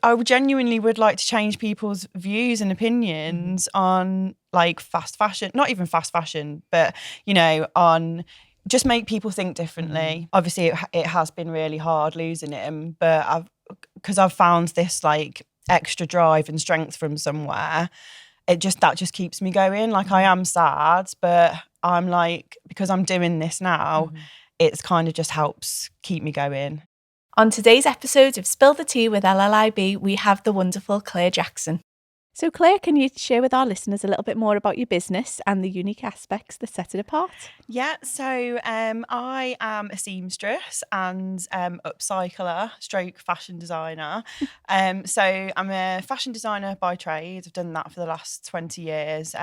I genuinely would like to change people's views and opinions on like fast fashion, not even fast fashion, but, you know, on just make people think differently. Obviously, it has been really hard losing him, but because I've found this like extra drive and strength from somewhere, that just keeps me going. Like I am sad, but I'm like, because I'm doing this now, it's kind of just helps keep me going. On today's episode of Spill the Tea with LLIB, we have the wonderful Claire Jackson. So Claire, can you share with our listeners a little bit more about your business and the unique aspects that set it apart? Yeah, so I am a seamstress and upcycler stroke fashion designer. So I'm a fashion designer by trade. I've done that for the last 20 years,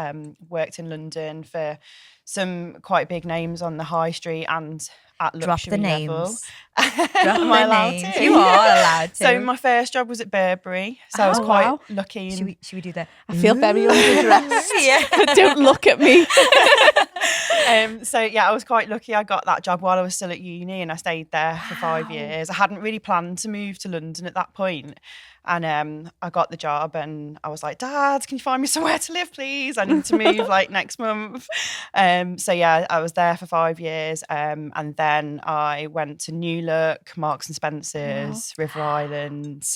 worked in London for some quite big names on the high street and at luxury level. Am I allowed to? You are allowed to. So my first job was at Burberry. So I was quite lucky. Should we do that? I feel very underdressed. Don't look at me. So yeah, I was quite lucky. I got that job while I was still at uni and I stayed there for 5 years. I hadn't really planned to move to London at that point. And I got the job and I was like, Dad, can you find me somewhere to live, please? I need to move like next month. So yeah, I was there for 5 years. And then I went to New Look, Marks and Spencer's, River Island,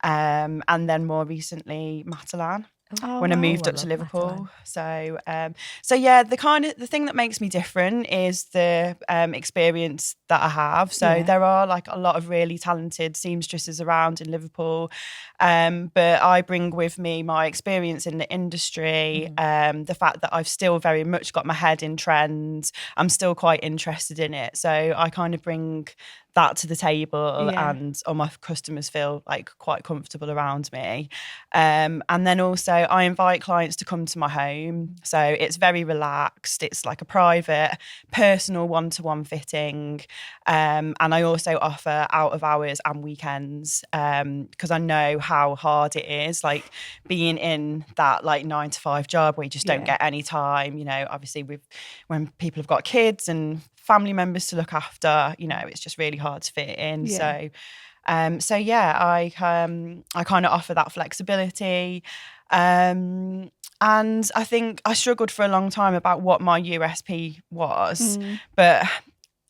and then more recently, Matalan. When I moved up to Liverpool. So yeah, the thing that makes me different is the experience that I have. So there are like a lot of really talented seamstresses around in Liverpool, but I bring with me my experience in the industry, the fact that I've still very much got my head in trends. I'm still quite interested in it. So I kind of bring that to the table and all my customers feel like quite comfortable around me. And then also I invite clients to come to my home. So it's very relaxed. It's like a private, personal one-to-one fitting. And I also offer out of hours and weekends because I know how hard it is, like being in that like 9 to 5 job where you just don't get any time. You know, obviously when people have got kids and family members to look after, you know, it's just really hard to fit in. So yeah, I kind of offer that flexibility. And I think I struggled for a long time about what my USP was, but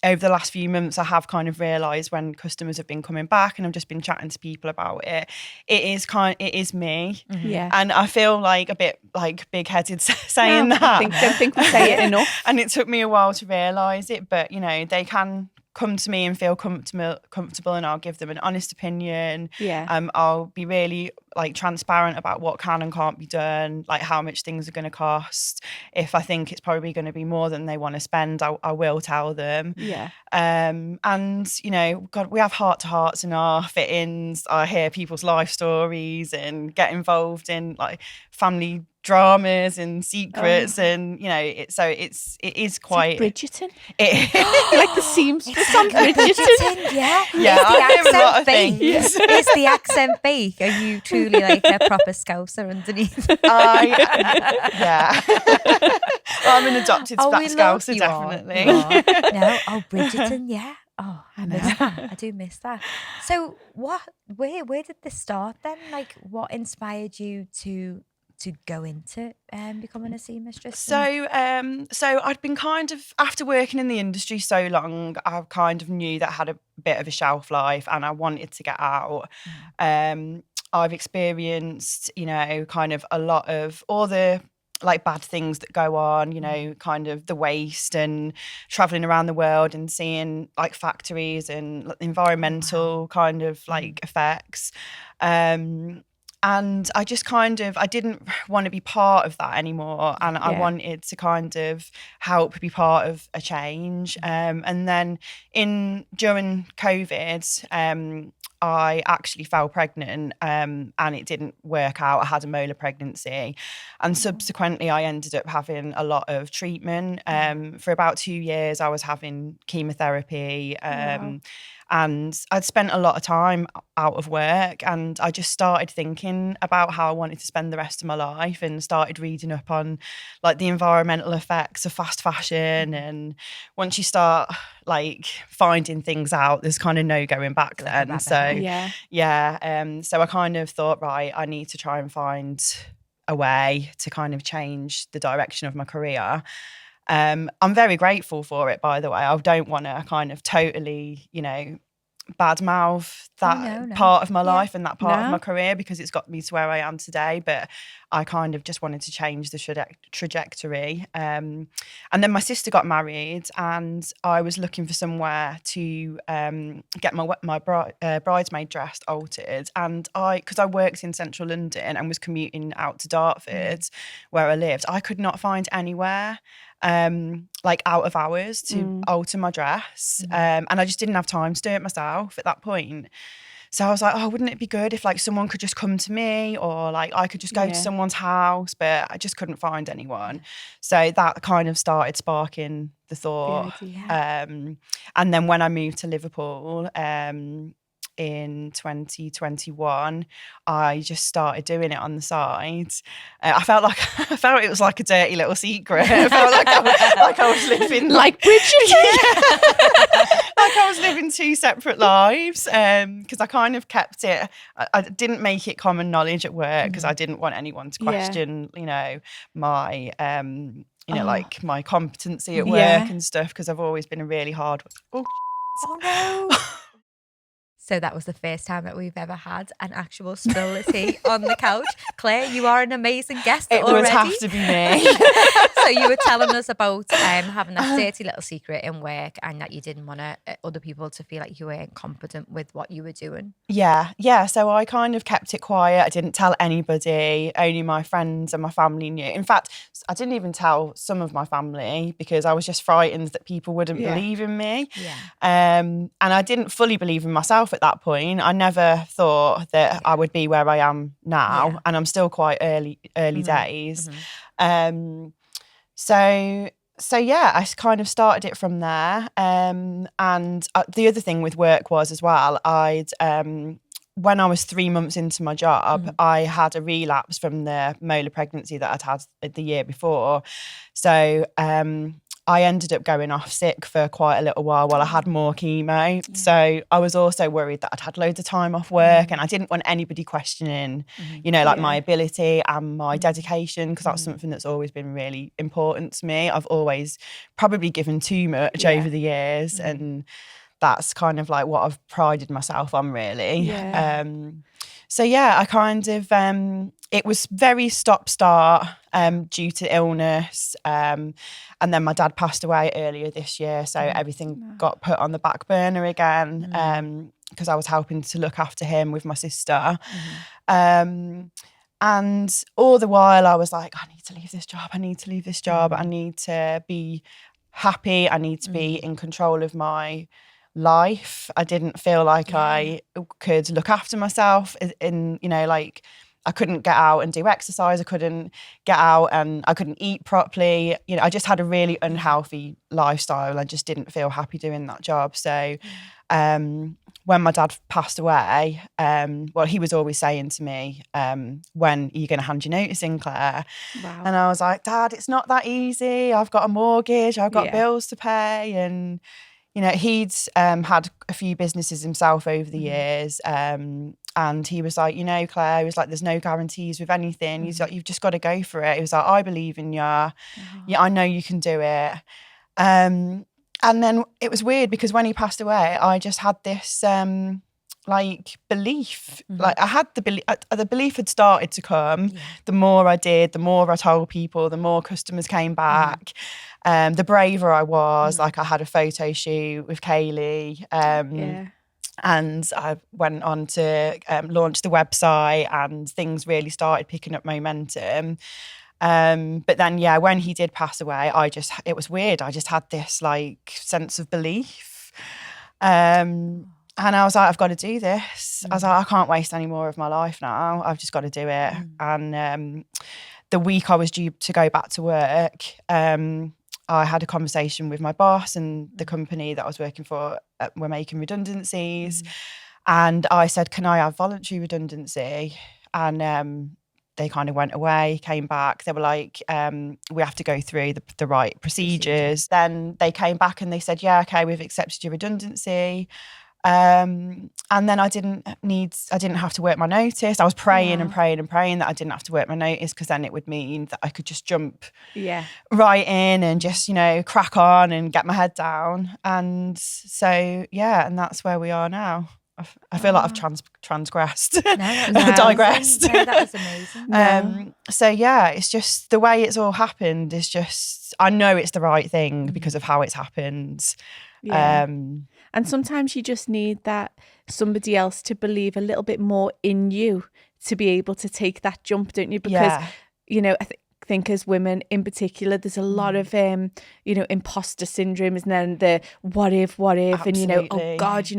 over the last few months, I have kind of realised when customers have been coming back and I've just been chatting to people about it, it is me. And I feel like a bit like big-headed saying that. I don't think we say it enough. And it took me a while to realise it, but you know, they can come to me and feel comfortable and I'll give them an honest opinion. I'll be really like transparent about what can and can't be done, like how much things are going to cost. If I think it's probably going to be more than they want to spend, I will tell them. And you know, God, we have heart-to-hearts in our fittings. I hear people's life stories and get involved in like family dramas and secrets, and you know, it is quite Bridgerton. Like the seamstress on Bridgerton. Yeah. I hear a lot of things. Is the accent fake? Are you truly like a proper Scouser underneath? Yeah. I'm an adopted Scouser, definitely. No, Bridgerton, yeah. Oh, I do miss that. So where did this start then? Like what inspired you to go into becoming a seamstress? So I'd been kind of, after working in the industry so long, I kind of knew that I had a bit of a shelf life and I wanted to get out. I've experienced, you know, kind of a lot of all the like bad things that go on, you know, kind of the waste and traveling around the world and seeing like factories and environmental kind of like effects. And I just kind of, I didn't want to be part of that anymore. And I wanted to kind of help be part of a change. And then during COVID, I actually fell pregnant and it didn't work out. I had a molar pregnancy. And subsequently, I ended up having a lot of treatment. For about 2 years, I was having chemotherapy. And I'd spent a lot of time out of work, and I just started thinking about how I wanted to spend the rest of my life, and started reading up on like the environmental effects of fast fashion. And once you start like finding things out, there's kind of no going back then. So so I kind of thought, right, I need to try and find a way to kind of change the direction of my career. I'm very grateful for it, by the way. I don't want to kind of totally, badmouth that part of my life and that part of my career, because it's got me to where I am today. But I kind of just wanted to change the trajectory. And then my sister got married, and I was looking for somewhere to get my bridesmaid dress altered. And because I worked in central London and was commuting out to Dartford, where I lived, I could not find anywhere like out of hours to alter my dress. And I just didn't have time to do it myself at that point. So I was like, oh, wouldn't it be good if like someone could just come to me, or like I could just go to someone's house? But I just couldn't find anyone. So that kind of started sparking the thought. And then when I moved to Liverpool, in 2021, I just started doing it on the side. I felt it was like a dirty little secret. I felt like I was living like Bridget. Like I was living two separate lives, because I kind of kept it. I didn't make it common knowledge at work, because I didn't want anyone to question, my like my competency at work and stuff, because I've always been a really hard. Oh no. So that was the first time that we've ever had an actual spill the tea on the couch. Claire, you are an amazing guest already. It would have to be me. So you were telling us about having that dirty little secret in work, and that you didn't want other people to feel like you weren't competent with what you were doing. Yeah. So I kind of kept it quiet. I didn't tell anybody. Only my friends and my family knew. In fact, I didn't even tell some of my family, because I was just frightened that people wouldn't believe in me. And I didn't fully believe in myself at that point. I never thought that I would be where I am now, and I'm still quite early days. So yeah, I kind of started it from there. And the other thing with work was as well, when I was 3 months into my job, I had a relapse from the molar pregnancy that I'd had the year before. So I ended up going off sick for quite a little while I had more chemo. So I was also worried that I'd had loads of time off work, and I didn't want anybody questioning, my ability and my dedication, because that's something that's always been really important to me. I've always probably given too much over the years, and that's kind of like what I've prided myself on, really. I kind of, it was very stop-start due to illness. And then my dad passed away earlier this year, so everything got put on the back burner again, because I was helping to look after him with my sister. And all the while I was like, I need to leave this job. I need to be happy. I need to be in control of my life. I didn't feel like I could look after myself I couldn't get out and do exercise. I couldn't get out and I couldn't eat properly. I just had a really unhealthy lifestyle. I just didn't feel happy doing that job. So when my dad passed away, he was always saying to me, when are you going to hand your notice in, Claire? Wow. And I was like, Dad, it's not that easy. I've got a mortgage. I've got bills to pay. And he'd had a few businesses himself over the years. And he was like, Claire, he was like, there's no guarantees with anything. He's like, you've just got to go for it. He was like, I believe in you. Yeah, I know you can do it. And then it was weird, because when he passed away, I just had this belief. Like I had the belief had started to come. The more I did, the more I told people, the more customers came back. The braver I was. Like I had a photo shoot with Kaylee. And I went on to launch the website, and things really started picking up momentum. But then, when he did pass away, it was weird. I just had this sense of belief. And I was like, I've got to do this. I was like, I can't waste any more of my life now. I've just got to do it. And the week I was due to go back to work, I had a conversation with my boss, and the company that I was working for were making redundancies. And I said, can I have voluntary redundancy? And they kind of went away, came back. They were like, we have to go through the right procedures. Then they came back and they said, yeah, okay, we've accepted your redundancy. And then I didn't have to work my notice. I was praying and praying and praying that I didn't have to work my notice, because then it would mean that I could just jump right in and just, crack on and get my head down. And so, yeah, and that's where we are now. I feel like I've transgressed. No, digressed. No, that was amazing. So yeah, it's just the way it's all happened is just, I know it's the right thing because of how it's happened. Yeah. And sometimes you just need that somebody else to believe a little bit more in you to be able to take that jump, don't you? Because, I think as women in particular, there's a lot of, imposter syndrome, isn't there? And the what if, Absolutely. and, oh God,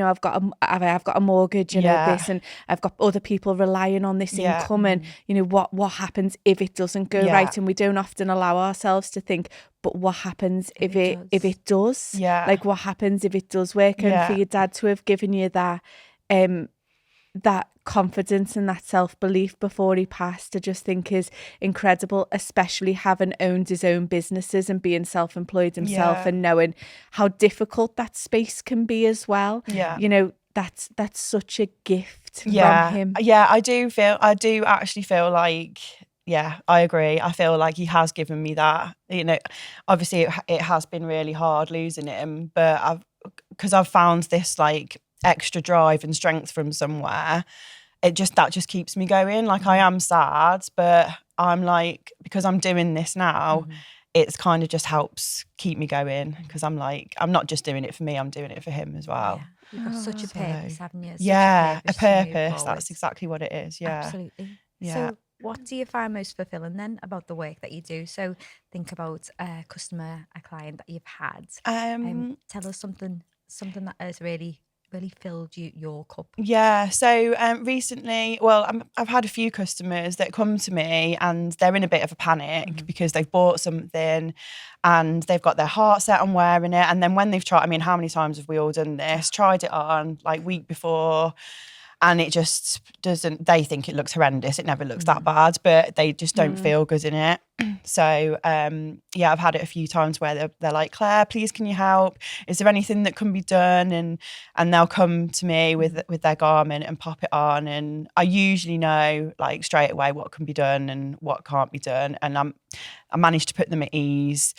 I've got a mortgage, this, and I've got other people relying on this income, and, what happens if it doesn't go right? And we don't often allow ourselves to think, but what happens if it does? Yeah. Like, what happens if it does work? And for your dad to have given you that, that confidence and that self-belief before he passed, I just think is incredible, especially having owned his own businesses and being self-employed himself and knowing how difficult that space can be as well. That's such a gift from him. I do actually feel like, I agree. I feel like he has given me that. Obviously it has been really hard losing him, but because I've found this like extra drive and strength from somewhere, that just keeps me going. Like, I am sad, but I'm like, because I'm doing this now, it's kind of just helps keep me going, because I'm like, I'm not just doing it for me, I'm doing it for him as well. You've got such a purpose, haven't you? A purpose. That's exactly what it is. Yeah, absolutely. Yeah. So what do you find most fulfilling then about the work that you do? So think about a customer, a client that you've had. Tell us something that has really filled your cup. Yeah, so recently, I've had a few customers that come to me and they're in a bit of a panic because they've bought something and they've got their heart set on wearing it, and then when they've tried, how many times have we all done this, tried it on like week before, and it just doesn't, they think it looks horrendous, it never looks that bad, but they just don't feel good in it. So I've had it a few times where they're like, Claire, please can you help? Is there anything that can be done? And they'll come to me with their garment and pop it on, and I usually know like straight away what can be done and what can't be done, and I managed to put them at ease.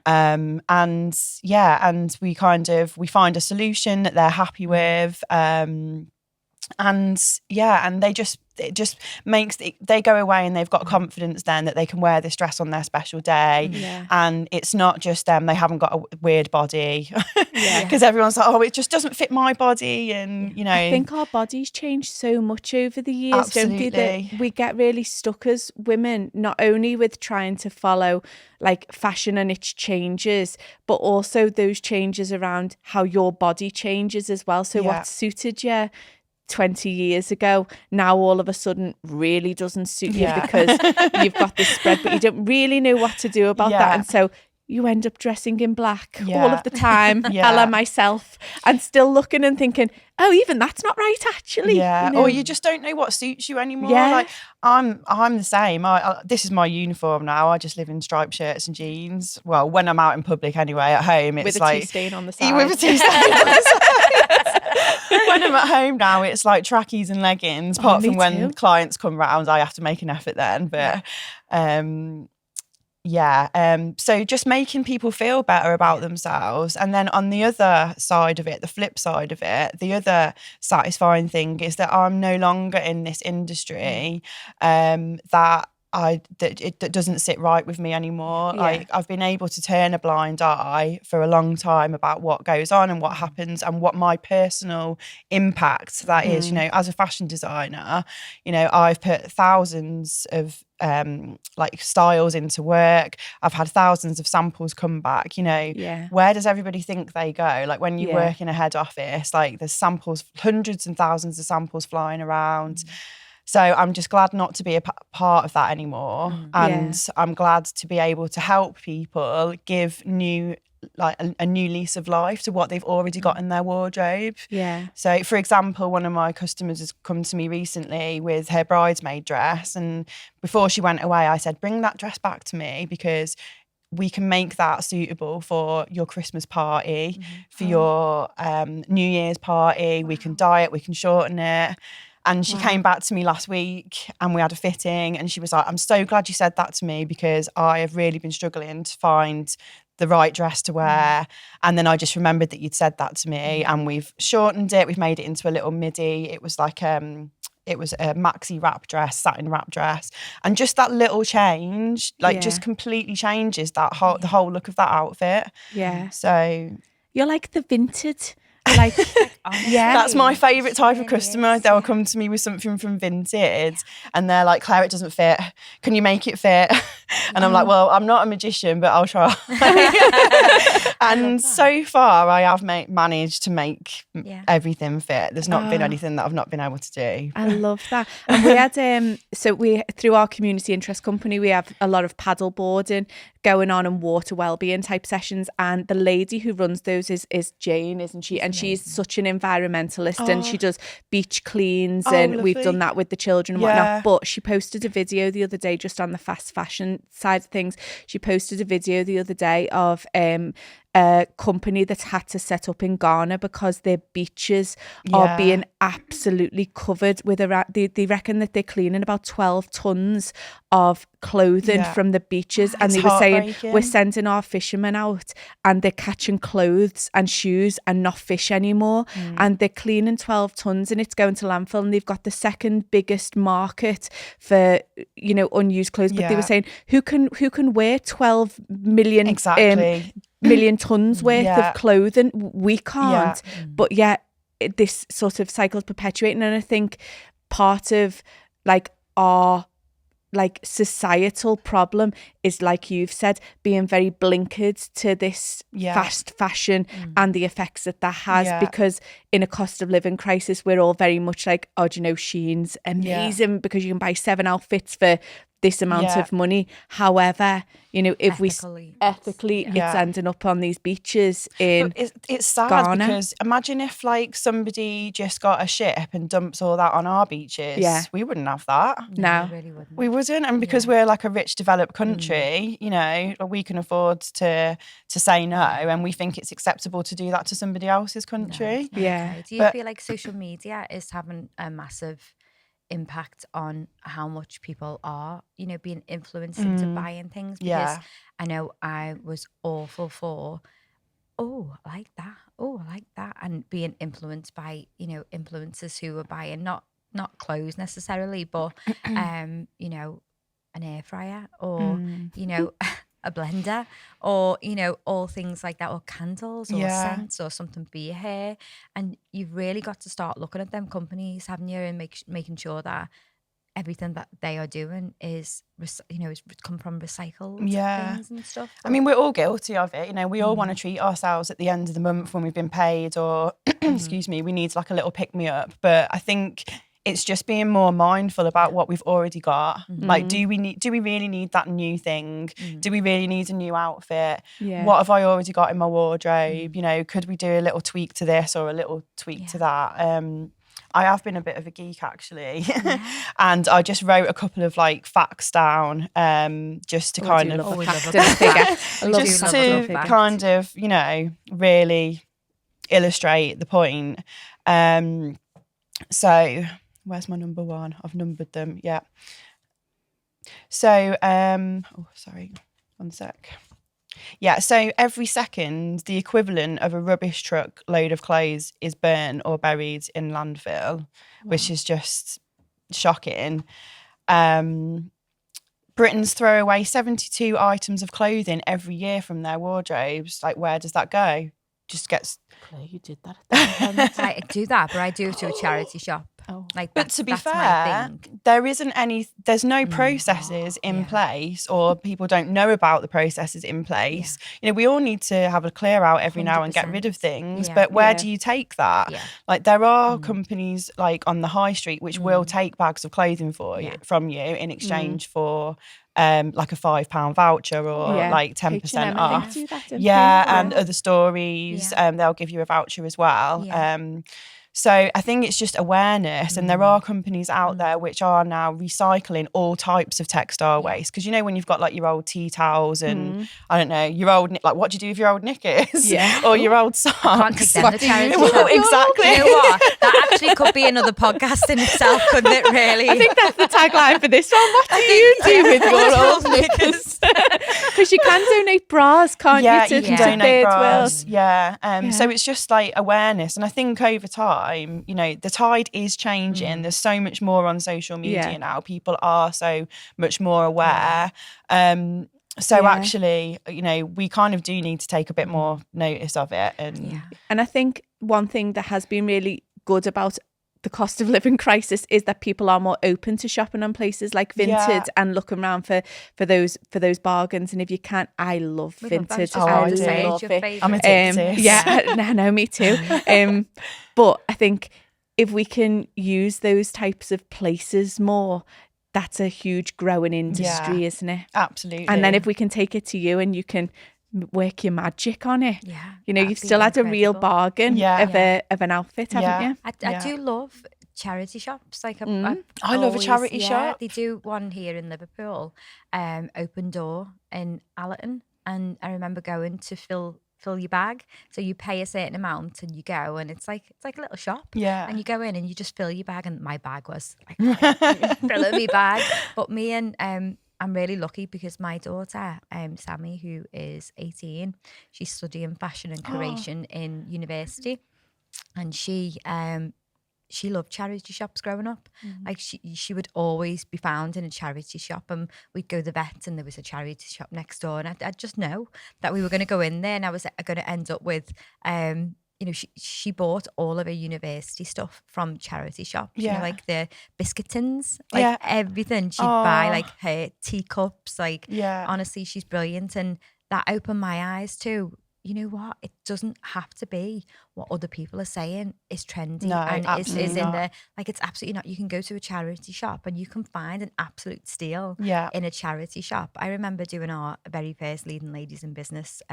And we find a solution that they're happy with. And it just makes they go away and they've got confidence then that they can wear this dress on their special day. And it's not just them, they haven't got a weird body, because everyone's like, oh, it just doesn't fit my body. And I think our bodies change so much over the years, don't they, that we get really stuck as women, not only with trying to follow like fashion and its changes, but also those changes around how your body changes as well. So what suited you 20 years ago now all of a sudden really doesn't suit you because you've got this spread, but you don't really know what to do about that, and so you end up dressing in black all of the time, a la myself, and still looking and thinking, oh, even that's not right actually. Or you just don't know what suits you anymore. Like I'm the same. This is my uniform now. I just live in striped shirts and jeans. Well, when I'm out in public anyway, at home it's with like a tea stain on the side. With a tea stain on the side. When I'm at home now, it's like trackies and leggings, apart from when clients come round, I have to make an effort then. But so just making people feel better about themselves. And then on the other side of it, the flip side of it, the other satisfying thing is that I'm no longer in this industry that doesn't sit right with me anymore. Like, I've been able to turn a blind eye for a long time about what goes on and what happens and what my personal impact that is. As a fashion designer, I've put thousands of like styles into work. I've had thousands of samples come back. Where does everybody think they go? Like, when you work in a head office, like there's samples, hundreds and thousands of samples flying around. So I'm just glad not to be a part of that anymore. And I'm glad to be able to help people give new, like a new lease of life to what they've already got in their wardrobe. Yeah. So, for example, one of my customers has come to me recently with her bridesmaid dress. And before she went away, I said, bring that dress back to me because we can make that suitable for your Christmas party, for your New Year's party. We can dye it, we can shorten it. And she came back to me last week and we had a fitting and she was like, I'm so glad you said that to me because I have really been struggling to find the right dress to wear. And then I just remembered that you'd said that to me and we've shortened it. We've made it into a little midi. It was like it was a maxi wrap dress, satin wrap dress. And just that little change, like just completely changes that the whole look of that outfit. Yeah. So you're like the Vinted. Like, that's my favourite type of customer. They'll come to me with something from Vinted and they're like, Claire, it doesn't fit. Can you make it fit? And I'm like, well, I'm not a magician, but I'll try. And so far I have managed to make everything fit. There's not been anything that I've not been able to do. I love that. And we had through our community interest company, we have a lot of paddle boarding going on and water wellbeing type sessions, and the lady who runs those is Jane, isn't she? And she's such an environmentalist and she does beach cleans and we've done that with the children and whatnot. But she posted a video the other day just on the fast fashion side of things. She posted a video the other day of a company that's had to set up in Ghana because their beaches are being absolutely covered with they reckon that they're cleaning about 12 tons of clothing from the beaches. And they were saying, we're sending our fishermen out and they're catching clothes and shoes and not fish anymore. And they're cleaning 12 tons and it's going to landfill, and they've got the second biggest market for, unused clothes. But they were saying, who can wear 12 million million tons worth of clothing? We can't. But this sort of cycle's perpetuating, and I think part of our societal problem is, like you've said, being very blinkered to this fast fashion and the effects that has, because in a cost of living crisis we're all very much like, oh, do you know, Shein's amazing because you can buy 7 outfits for this amount of money. However, if ethically it's ending up on these beaches in it's sad Ghana. Because imagine if somebody just got a ship and dumps all that on our beaches. We wouldn't have that. No, we really wouldn't. We wouldn't. And because we're like a rich developed country, we can afford to say no, and we think it's acceptable to do that to somebody else's country. No, okay. Do you feel like social media is having a massive impact on how much people are, being influenced into buying things? Because I know I was awful for, I like that, and being influenced by, influencers who were buying not clothes necessarily, but an air fryer or a blender or all things like that, or candles or scents or something for your hair. And you've really got to start looking at them companies, haven't you, and making sure that everything that they are doing is is come from recycled things and stuff. I mean, we're all guilty of it. We all want to treat ourselves at the end of the month when we've been paid, or excuse me, we need like a little pick me up. But I think it's just being more mindful about what we've already got. Like, do we really need that new thing? Do we really need a new outfit? What have I already got in my wardrobe? Could we do a little tweak to this or a little tweak to that? I have been a bit of a geek actually, and I just wrote a couple of facts down, just to kind of really illustrate the point. So where's my number one? I've numbered them. Yeah. So, sorry, one sec. Yeah, so every second, the equivalent of a rubbish truck load of clothes is burnt or buried in landfill, which is just shocking. Britons throw away 72 items of clothing every year from their wardrobes. Where does that go? Just gets... Claire, you did that. I do that, but I do it to a charity shop. But to be fair, there's no processes in place, or people don't know about the processes in place. You know, we all need to have a clear out every now and get rid of things, but where do you take that? Like, there are companies like on the high street which will take bags of clothing from you in exchange for like a £5 voucher or like 10% off. And other stories, they'll give you a voucher as well. So I think it's just awareness, and there are companies out there which are now recycling all types of textile waste. Because, you know, when you've got like your old tea towels and I don't know, your old, like, what do you do with your old knickers? Or your old socks? Can't take them to charity shop. Exactly. You know what? That actually could be another podcast in itself, couldn't it, really? I think that's the tagline for this one. What do you do with your old knickers? Because you can donate bras, can't you? You can donate bras. World. So it's just like awareness. And I think over time, you know, the tide is changing. There's so much more on social media now. People are so much more aware. Actually, you know, we kind of do need to take a bit more notice of it. And I think one thing that has been really good about the cost of living crisis is that people are more open to shopping on places like Vinted and looking around for those bargains. And if you can't, I love Vinted. I love it. I'm addicted. No, me too. But I think if we can use those types of places more, that's a huge growing industry, isn't it? Absolutely. And then if we can take it to you and you can work your magic on it, you know, you've still had a real bargain of an outfit, haven't you? I do love charity shops. Like I love a charity shop. They do one here in Liverpool, Open Door in Allerton, and I remember going to fill your bag. So you pay a certain amount and you go, and it's like a little shop. And you go in and you just fill your bag, and my bag was like filling me bag. But me and I'm really lucky because my daughter, Sammy, who is 18, she's studying fashion and curation in university, and she loved charity shops growing up. Like she would always be found in a charity shop, and we'd go to the vet and there was a charity shop next door, and I'd just know that we were going to go in there, and I was going to end up with you know, she bought all of her university stuff from charity shops. You know, like the biscuit tins, like everything she'd buy, like her teacups, like honestly, she's brilliant. And that opened my eyes to, you know what, it doesn't have to be what other people are saying is trendy and is in there. Like, it's absolutely not. You can go to a charity shop and you can find an absolute steal in a charity shop. I remember doing our very first Leading Ladies in Business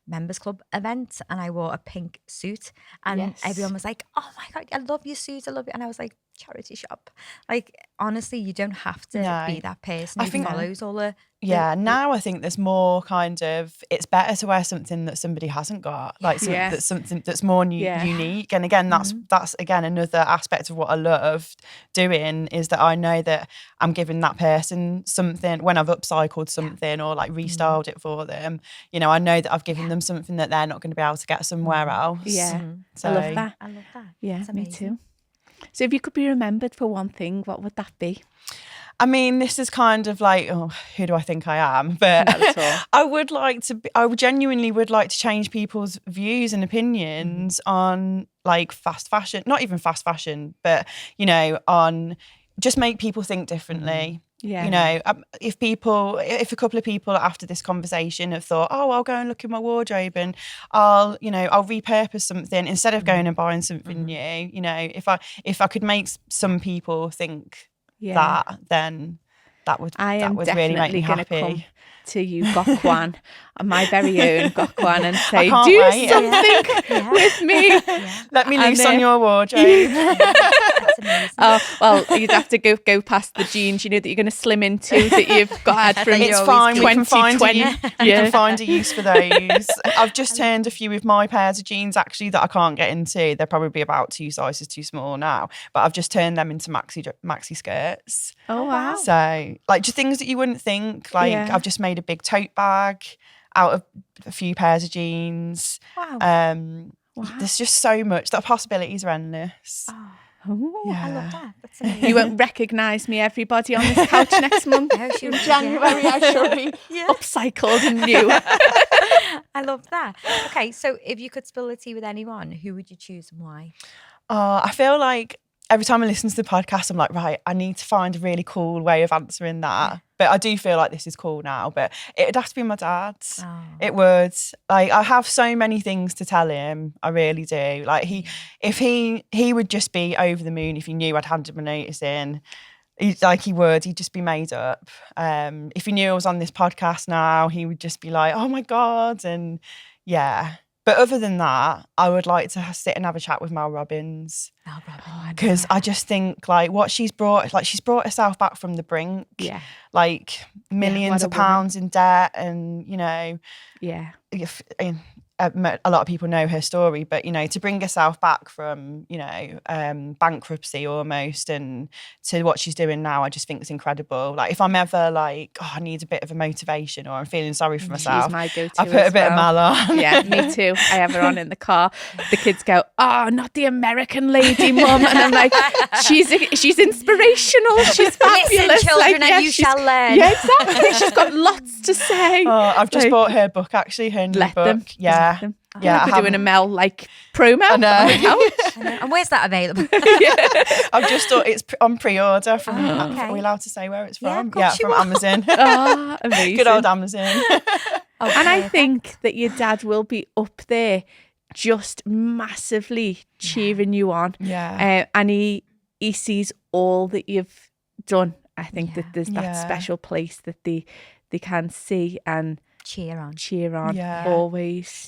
members club event, and I wore a pink suit, and everyone was like, "Oh my God, I love your suit, I love it." And I was like, charity shop. Like, honestly, you don't have to be that person who follows all the now I think there's more kind of, it's better to wear something that somebody hasn't got, like that's something that's more unique. And again, that's again another aspect of what I love doing, is that I know that I'm giving that person something when I've upcycled something or like restyled it for them. You know, I know that I've given them something that they're not going to be able to get somewhere else. So, I love that. Yeah, that's me too. So if you could be remembered for one thing, what would that be? I mean, this is kind of like, who do I think I am? But I genuinely would like to change people's views and opinions on like fast fashion, not even fast fashion, but, you know, on just make people think differently. You know, if a couple of people after this conversation have thought, I'll go and look in my wardrobe and I'll repurpose something instead of going and buying something new. You know, if I could make some people think that, then that would really make me happy. Come to you, Gokwan, my very own Gokwan, and say, something with me. Let me loose on your wardrobe. That's amazing. Oh, well, you'd have to go past the jeans, you know, that you're going to slim into, that you've got had from it's fine. 2020. You can find a use for those. I've just turned a few of my pairs of jeans actually that I can't get into. They're probably about 2 sizes too small now, but I've just turned them into maxi skirts. Oh wow! So like just things that you wouldn't think. Like I've just made a big tote bag out of a few pairs of jeans. Wow. There's just so much. The possibilities are endless. Oh, I love that. That's amazing. You won't recognise me, everybody, on this couch next month. In January, I shall be upcycled and new. I love that. Okay, so if you could spill the tea with anyone, who would you choose and why? I feel like every time I listen to the podcast, I'm like, right, I need to find a really cool way of answering that. But I do feel like this is cool now, but it'd have to be my dad's. Oh. It would. Like, I have so many things to tell him. I really do. Like, he would just be over the moon if he knew I'd handed my notice in. He'd just be made up. If he knew I was on this podcast now, he would just be like, oh my God. And yeah. But other than that, I would like to sit and have a chat with Mel Robbins. Because I just think like what she's brought herself back from the brink. Yeah. Like millions of pounds in debt, and a lot of people know her story, but to bring herself back from bankruptcy almost and to what she's doing now, I just think it's incredible. Like if I'm ever like, I need a bit of a motivation or I'm feeling sorry for myself, she's my go-to. I put a bit of Mel on. Yeah, me too. I have her on in the car. The kids go, "Oh, not the American lady, Mum," and I'm like, she's inspirational. She's fabulous. Listen, children, and you shall learn. Yeah, exactly. She's got lots to say. Oh, I've just bought her book actually. Her new book. Yeah. Yeah, we're doing a Mel promo. I know. And where's that available? I've just thought it's on pre-order from. Are we allowed to say where it's from? Yeah, from Amazon. Oh, amazing! Good old Amazon. And I think that your dad will be up there, just massively cheering you on. Yeah. And he sees all that you've done. I think that there's that special place that they can see and cheer on always.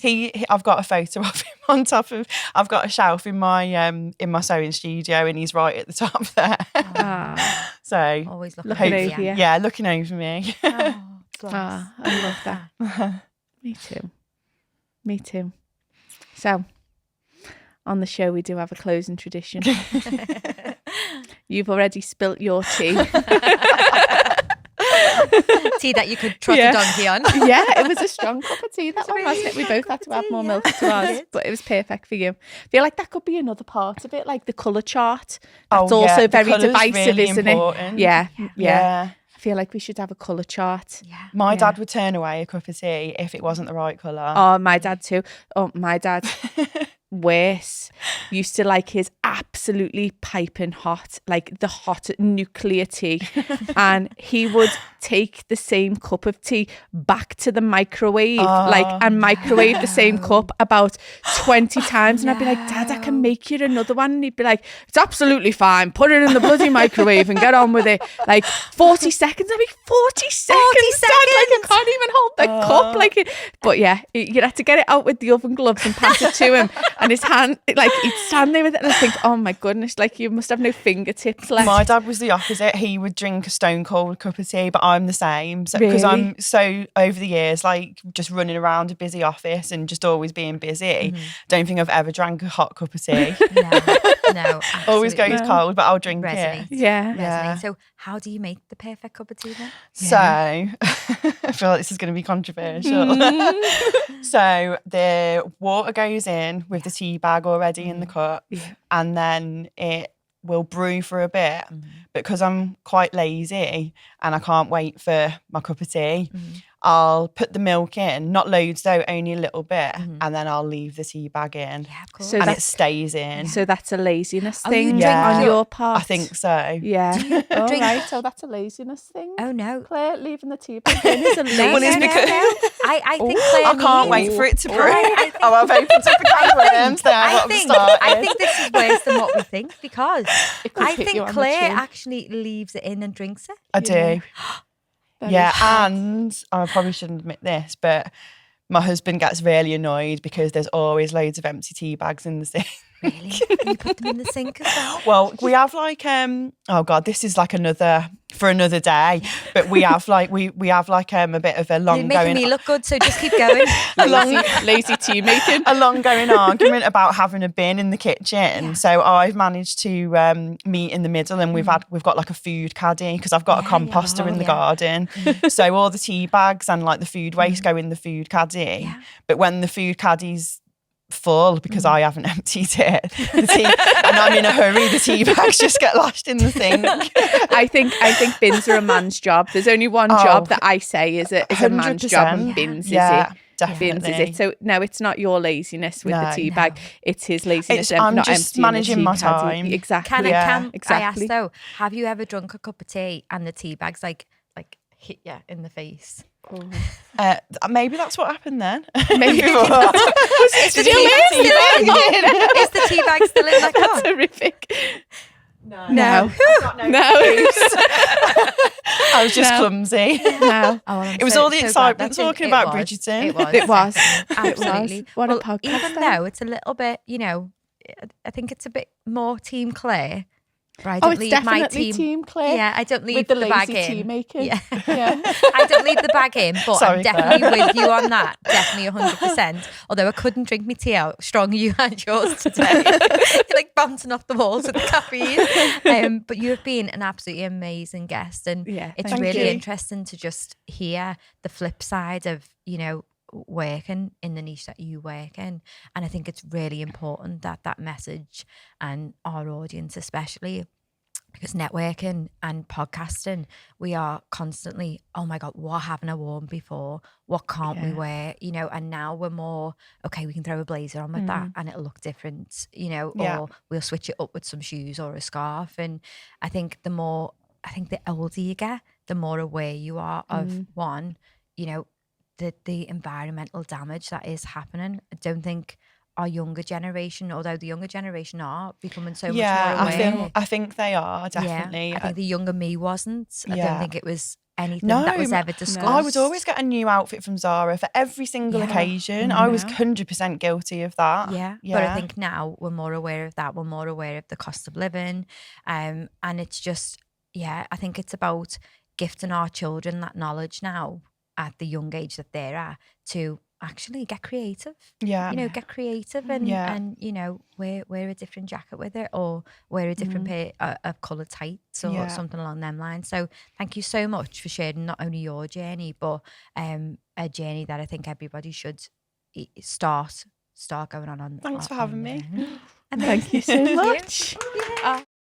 I've got a photo of him on top of. I've got a shelf in my sewing studio, and he's right at the top there. So always looking over you. Yeah, looking over me. I love that. Me too. So, on the show, we do have a closing tradition. You've already spilt your tea. Tea that you could trot a donkey on. Yeah, it was a strong cup of tea, that one, wasn't it? We both had to add more milk to ours, but it was perfect for you. I feel like that could be another part of it, like the colour chart. That's also very divisive, really, isn't important. It? Yeah. I feel like we should have a colour chart. Yeah. My dad would turn away a cup of tea if it wasn't the right colour. Oh, my dad too. Oh, my dad. Worse. Used to like his absolutely piping hot, like the hot nuclear tea. And he would take the same cup of tea back to the microwave, and microwave the same cup about 20 times. And I'd be like, Dad, I can make you another one. And he'd be like, it's absolutely fine. Put it in the bloody microwave and get on with it. Like 40 seconds. I'd be 40 seconds. Dad, like I can't even hold the cup. Like, but yeah, you'd have to get it out with the oven gloves and pass it to him. And his hand, like he'd stand there with it and I think, oh my goodness, like you must have no fingertips left. My dad was the opposite. He would drink a stone cold cup of tea, but I'm the same. So, because I'm so over the years, like just running around a busy office and just always being busy. Don't think I've ever drank a hot cup of tea. No, always goes cold, but I'll drink it. Yeah. So how do you make the perfect cup of tea then? So I feel like this is going to be controversial. So the water goes in with the tea bag already in the cup, and then it will brew for a bit. But because I'm quite lazy and I can't wait for my cup of tea, I'll put the milk in, not loads though, only a little bit, and then I'll leave the tea bag in, so and it stays in. So that's a laziness thing on your part? I think so. Yeah. All right, so that's a laziness thing. Oh no, Claire, leaving the tea bag in is a laziness. I think Claire I can't wait for it to brew. I've opened up a can of worms there. I think this is worse than what we think, because I think Claire actually leaves it in and drinks it. I do. And I probably shouldn't admit this, but my husband gets really annoyed because there's always loads of empty tea bags in the sink. Really? You put them in the sink as well? Well, we have like oh God, this is like another day. But we have like we have like a bit of a long You're making me look good, so just keep going. lazy tea making. A long going argument about having a bin in the kitchen. Yeah. So I've managed to meet in the middle, and we've got like a food caddy because I've got a composter in the garden. So all the tea bags and like the food waste go in the food caddy. Yeah. But when the food caddy's full because I haven't emptied it. And I'm in a hurry. The tea bags just get lashed in the sink. I think bins are a man's job. There's only one job that I say is a man's job, and bins is it. Definitely. Bins is it. So no, it's not your laziness with the tea bag. It's his laziness. I'm not just emptying managing the tea my caddy. time. Exactly. I exactly. ask though, have you ever drunk a cup of tea and the tea bag's like hit you in the face? Maybe that's what happened then. Maybe. Is the tea bag still in that cup? That's horrific. No. I was just clumsy. No. It was all the excitement talking about Bridgerton. It was. Absolutely. What a podcast. Even though it's a little bit, I think it's a bit more Team Claire. But I don't leave my team Claire. Yeah, I don't leave with the bag lazy in. tea making. Yeah. Yeah. I don't leave the bag in, but Sorry, I'm definitely with you on that. Definitely 100%. Although I couldn't drink my tea out stronger you had yours today. You're like bouncing off the walls with the caffeine. But you've been an absolutely amazing guest, and it's really interesting to just hear the flip side of working in the niche that you work in. And I think it's really important that message, and our audience especially, because networking and podcasting, we are constantly, oh my God, what haven't I worn before? What can't we wear? And now we're more, okay, we can throw a blazer on with that and it'll look different, or we'll switch it up with some shoes or a scarf. And I think the older you get, the more aware you are of one, the environmental damage that is happening. I don't think our younger generation, although the younger generation are becoming so much more aware. I think they are, definitely. Yeah, I think the younger me wasn't. I don't think it was anything that was ever discussed. I would always get a new outfit from Zara for every single occasion. I was 100% guilty of that. Yeah, but I think now we're more aware of that. We're more aware of the cost of living. And it's just, I think it's about gifting our children that knowledge now at the young age that they're at, to actually get creative. Get creative and wear a different jacket with it, or wear a different pair of coloured tights or something along them lines. So thank you so much for sharing not only your journey, but a journey that I think everybody should start going on. Thanks for having me. And thank you so much.